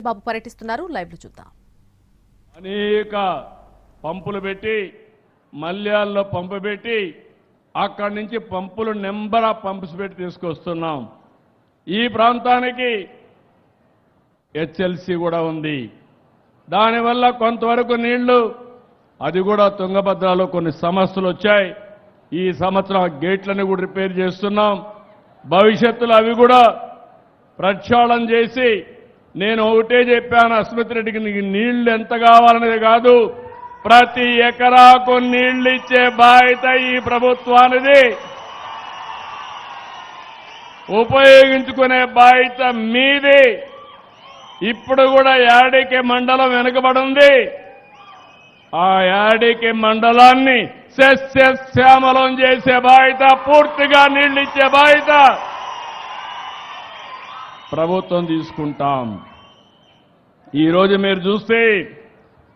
బాబు పర్యటిస్తున్నారు, లైవ్ లో చూద్దాం. అనేక పంపులు పెట్టి మల్యాల్లో పంపు పెట్టి అక్కడి నుంచి పంపులు నెంబర్ ఆఫ్ పంప్స్ పెట్టి తీసుకొస్తున్నాం. ఈ ప్రాంతానికి హెచ్ఎల్సి కూడా ఉంది. దానివల్ల కొంతవరకు నీళ్లు అది కూడా తుంగభద్రలో కొన్ని సమస్యలు వచ్చాయి. ఈ సంవత్సరం గేట్లను కూడా రిపేర్ చేస్తున్నాం. భవిష్యత్తులో అవి కూడా ప్రక్షాళన చేసి నేను ఒకటే చెప్పాను అస్మిత్ రెడ్డికి, నీకు నీళ్లు ఎంత కావాలనేది కాదు, ప్రతి ఎకరాకు నీళ్లు ఇచ్చే బాధ్యత ఈ ప్రభుత్వానిది, ఉపయోగించుకునే బాధ్యత మీది. ఇప్పుడు కూడా యాడికి మండలం వెనుకబడింది. ఆ యాడికి మండలాన్ని సస్యశ్యామలం చేసే బాధ్యత, పూర్తిగా నీళ్లు ఇచ్చే బాధ్యత ప్రభుత్వం తీసుకుంటాం. ఈరోజు మీరు చూస్తే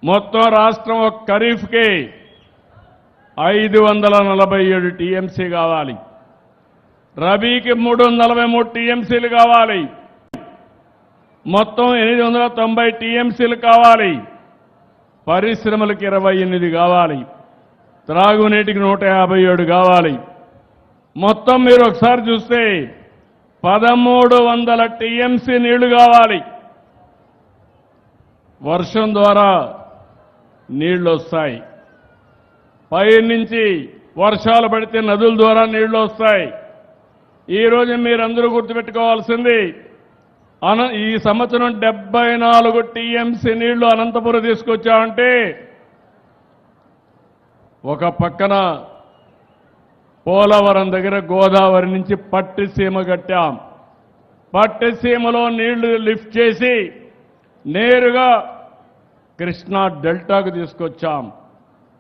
మొత్తం రాష్ట్రం ఒక ఖరీఫ్కి 547 టీఎంసీ కావాలి, రబీకి 343 టీఎంసీలు కావాలి, మొత్తం 890 టీఎంసీలు కావాలి, పరిశ్రమలకు 28 కావాలి, త్రాగునీటికి 157 కావాలి. మొత్తం మీరు ఒకసారి చూస్తే 1300 టీఎంసీ నీళ్లు కావాలి. వర్షం ద్వారా నీళ్లు వస్తాయి, పై నుంచి వర్షాలు పడితే నదుల ద్వారా నీళ్లు వస్తాయి. ఈరోజు మీరందరూ గుర్తుపెట్టుకోవాల్సింది, ఈ సంవత్సరం 74 టీఎంసీ నీళ్లు అనంతపురం తీసుకొచ్చామంటే, ఒక పక్కన పోలవరం దగ్గర గోదావరి నుంచి పట్టిసీమ కట్టాం. పట్టిసీమలో నీళ్లు లిఫ్ట్ చేసి నేరుగా కృష్ణా డెల్టాకు తీసుకొచ్చాం.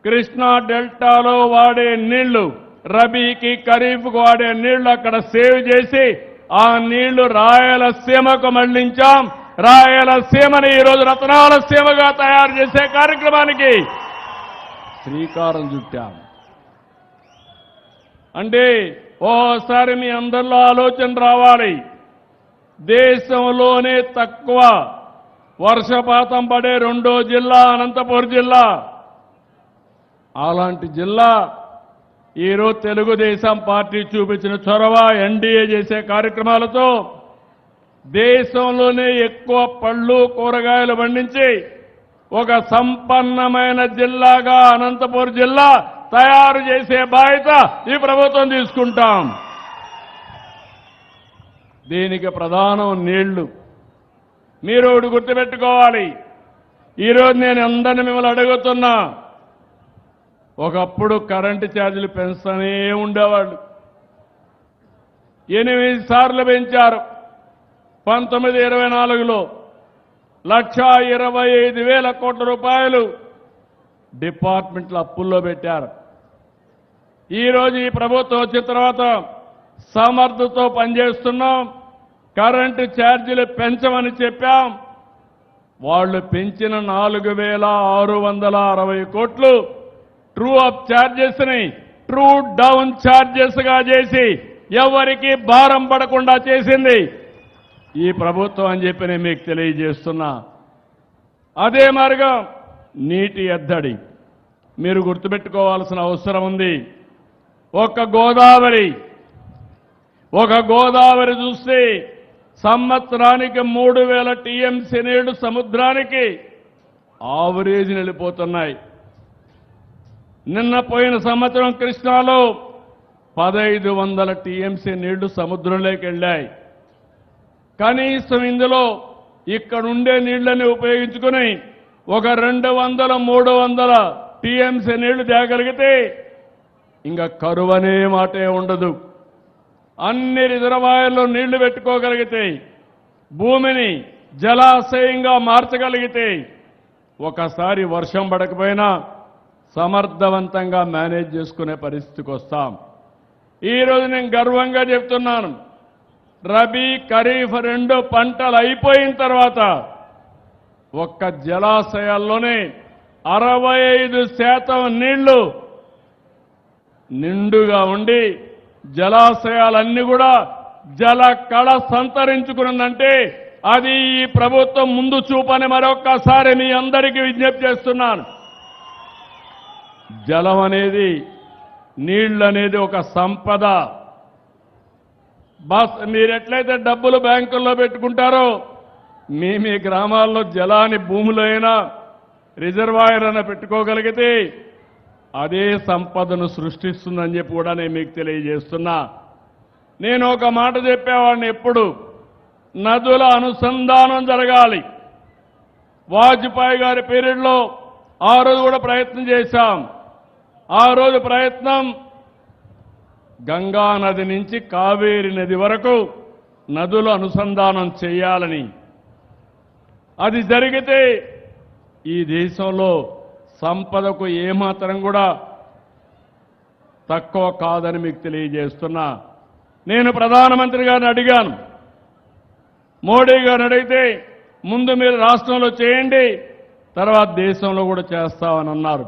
కృష్ణా డెల్టాలో వాడే నీళ్లు, రబీకి ఖరీఫ్కు వాడే నీళ్లు అక్కడ సేవ్ చేసి ఆ నీళ్లు రాయలసీమకు మళ్లించాం. రాయలసీమని ఈరోజు రత్నాలసీమగా తయారు చేసే కార్యక్రమానికి శ్రీకారం చుట్టాం. అంటే ఓసారి మీ అందరిలో ఆలోచన రావాలి, దేశంలోనే తక్కువ వర్షపాతం పడే రెండో జిల్లా అనంతపురం జిల్లా. అలాంటి జిల్లా ఈరోజు తెలుగుదేశం పార్టీ చూపించిన చొరవ, ఎన్డీఏ చేసే కార్యక్రమాలతో దేశంలోనే ఎక్కువ పళ్ళు కూరగాయలు పండించి ఒక సంపన్నమైన జిల్లాగా అనంతపురం జిల్లా తయారు చేసే బాధ్యత ఈ ప్రభుత్వం తీసుకుంటాం. దీనికి ప్రధానం నీళ్లు. మీరు ఒకటి గుర్తుపెట్టుకోవాలి, ఈరోజు నేను అందరిని మిమ్మల్ని అడుగుతున్నా, ఒకప్పుడు కరెంటు ఛార్జీలు పెంచుతూనే ఉండేవాళ్ళు, 8 సార్లు పెంచారు. 1924లో 1,25,000 కోట్ల రూపాయలు డిపార్ట్మెంట్ల అప్పుల్లో పెట్టారు. ఈరోజు ఈ ప్రభుత్వం వచ్చిన తర్వాత సమర్థతో పనిచేస్తున్నాం. కరెంటు ఛార్జీలు పెంచమని చెప్పాం. వాళ్ళు పెంచిన 4,660 కోట్లు ట్రూ అప్ ఛార్జెస్ ని ట్రూ డౌన్ ఛార్జెస్ గా చేసి ఎవరికి భారం పడకుండా చేసింది ఈ ప్రభుత్వం అని చెప్పి నేను మీకు తెలియజేస్తున్నా. అదే మార్గం నీటి ఎద్దడి మీరు గుర్తుపెట్టుకోవాల్సిన అవసరం ఉంది. ఒక గోదావరి చూస్తే సంవత్సరానికి 3,000 టీఎంసీ నీళ్లు సముద్రానికి ఆవరేజ్ వెళ్ళిపోతున్నాయి. నిన్న పోయిన సంవత్సరం కృష్ణాలో 1,500 టీఎంసీ నీళ్లు సముద్రంలోకి వెళ్ళాయి. కనీసం ఇందులో ఇక్కడుండే నీళ్లని ఉపయోగించుకుని ఒక 200-300 టీఎంసీ నీళ్లు తేగలిగితే ఇంకా కరువనే మాటే ఉండదు. అన్ని రిజర్వాయర్లో నీళ్లు పెట్టుకోగలిగితే, భూమిని జలాశయంగా మార్చగలిగితే, ఒకసారి వర్షం పడకపోయినా సమర్థవంతంగా మేనేజ్ చేసుకునే పరిస్థితికి వస్తాం. ఈరోజు నేను గర్వంగా చెప్తున్నాను, రబీ ఖరీఫ్ 2 పంటలు అయిపోయిన తర్వాత ఒక్క జలాశయాల్లోనే 65% నీళ్లు నిండుగా ఉండి జలాశయాలన్నీ కూడా జల కళ సంతరించుకున్నదంటే అది ఈ ప్రభుత్వం ముందు చూపని మరొక్కసారి మీ అందరికీ విజ్ఞప్తి చేస్తున్నాను. జలం అనేది, నీళ్లు అనేది ఒక సంపద. మీరు ఎట్లయితే డబ్బులు బ్యాంకుల్లో పెట్టుకుంటారో మీ గ్రామాల్లో జలాన్ని భూమిలో అయినా రిజర్వాయర్ అయినా పెట్టుకోగలిగితే అదే సంపదను సృష్టిస్తుందని చెప్పి కూడా నేను మీకు తెలియజేస్తున్నా. నేను ఒక మాట చెప్పేవాడిని ఎప్పుడు, నదుల అనుసంధానం జరగాలి. వాజ్పేయి గారి పీరియడ్లో ఆ రోజు కూడా ప్రయత్నం చేశాం. ఆ రోజు ప్రయత్నం గంగా నది నుంచి కావేరి నది వరకు నదుల అనుసంధానం చేయాలని. అది జరిగితే ఈ దేశంలో సంపదకు ఏమాత్రం కూడా తక్కువ కాదని మీకు తెలియజేస్తున్నా. నేను ప్రధానమంత్రి గారిని అడిగాను, మోడీ గారిని అడిగితే ముందు మీరు రాష్ట్రంలో చేయండి, తర్వాత దేశంలో కూడా చేస్తామని అన్నారు.